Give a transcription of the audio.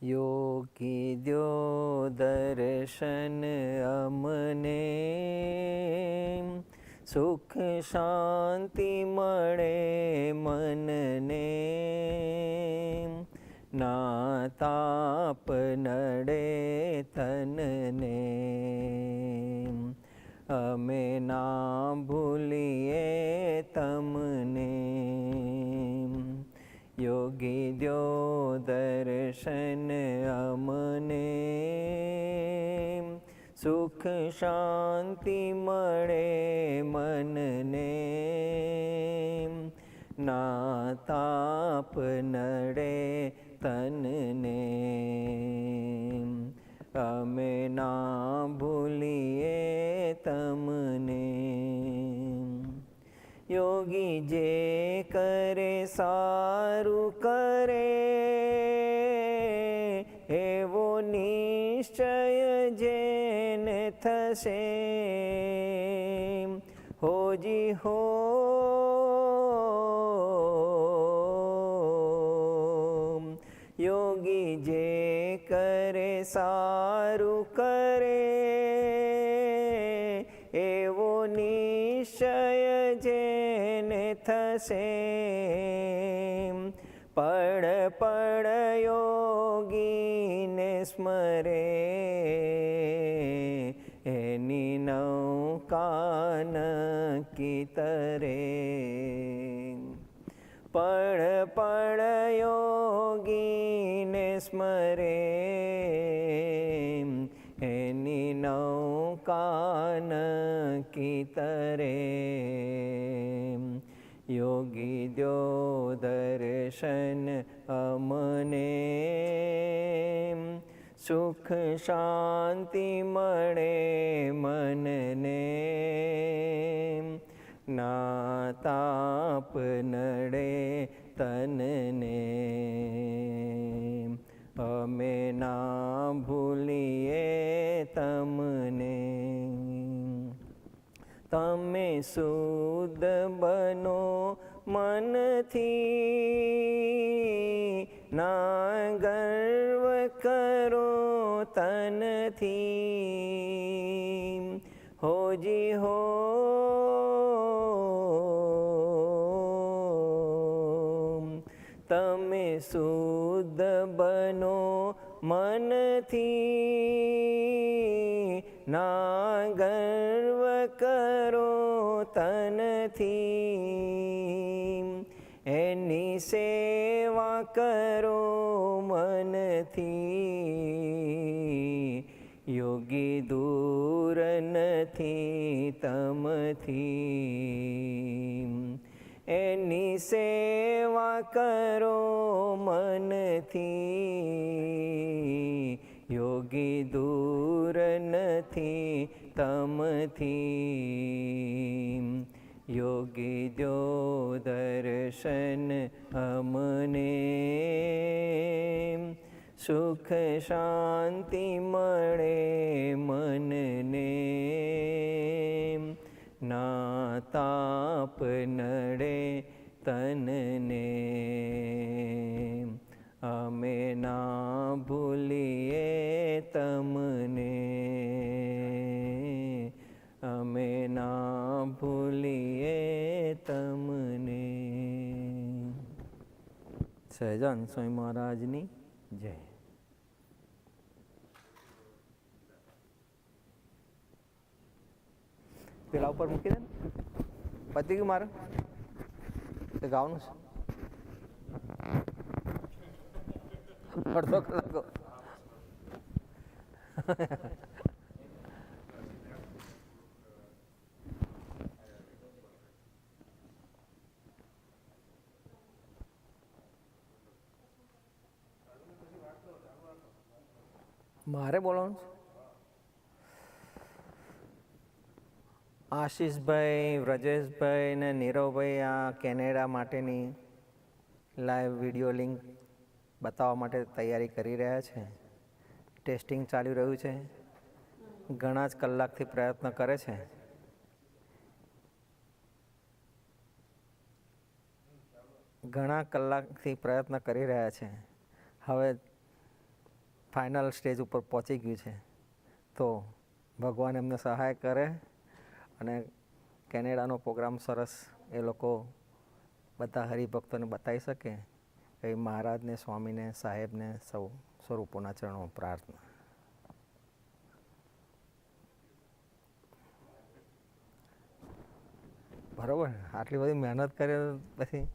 યોગી દ્યો દર્શન અમને, સુખ શાંતિ મળે મનને, ના તાપ નડે તનને, અમે ના ભૂલીએ તમને. યોગી દ્યો દર્શન અમને, સુખ શાંતિ મળે મનને, ના તાપ નડે તનને, અમે ના ભૂલીએ તમને. યોગી જે કરે સારું કરે, એવો નિશ્ચય જેને થશે. હોજી હો યોગી જે કરે સારું કરે, એવો નિશ્ચય જેને થશે. પળ પળ યોગીને સ્મરે, એની નૌકા નક્કી તરે. પળ પળ યોગીને સ્મરે, એની નૌકા નક્કી તરે. યોગી દ્યો દર્શન અમને, સુખ શાંતિ મળે મનને, ના તાપ નડે તનને, અમે ના ભૂલીએ તમને. તમે શુદ્ધ બનો મનથી, ના ગર્વ કરો તનથી. હોજી હો તમે શુદ્ધ બનો મનથી, ના ગર્વ કરો તનથી. એની સેવા કરો મનથી, યોગી દૂર નથી તમથી. એની સેવા કરો મનથી, યોગી દૂર નથી તમથી. યોગી દ્યો દર્શન અમને, સુખ શાંતિ મળે મનને, ના તાપ નડે તનને, અમે ના ભૂલીએ તમને. અમે ના ભૂલીએ તમને. સહજાનંદ સ્વામી મહારાજની જય. પેલા ઉપર મૂકી દે ને, પતી ગયું મારે ગાવાનું છે. અડધો કલાક મારે બોલવાનું છે. આશીષભાઈ, વ્રજેશભાઈ ને નીરવભાઈ આ કેનેડા માટેની લાઈવ વિડીયો લિંક બતાવવા માટે તૈયારી કરી રહ્યા છે. ટેસ્ટિંગ ચાલી રહ્યું છે. ઘણા જ કલાકથી પ્રયત્ન કરે છે. ઘણા કલાકથી પ્રયત્ન કરી રહ્યા છે. હવે ફાઇનલ સ્ટેજ ઉપર પહોંચી ગયું છે. તો ભગવાન એમને સહાય કરે અને કેનેડાનો પ્રોગ્રામ સરસ એ લોકો બધા હરિભક્તોને બતાવી શકે. એ મહારાજને, સ્વામીને, સાહેબને, સૌ સ્વરૂપોના ચરણો પ્રાર્થના. બરાબર, આટલી બધી મહેનત કરે પછી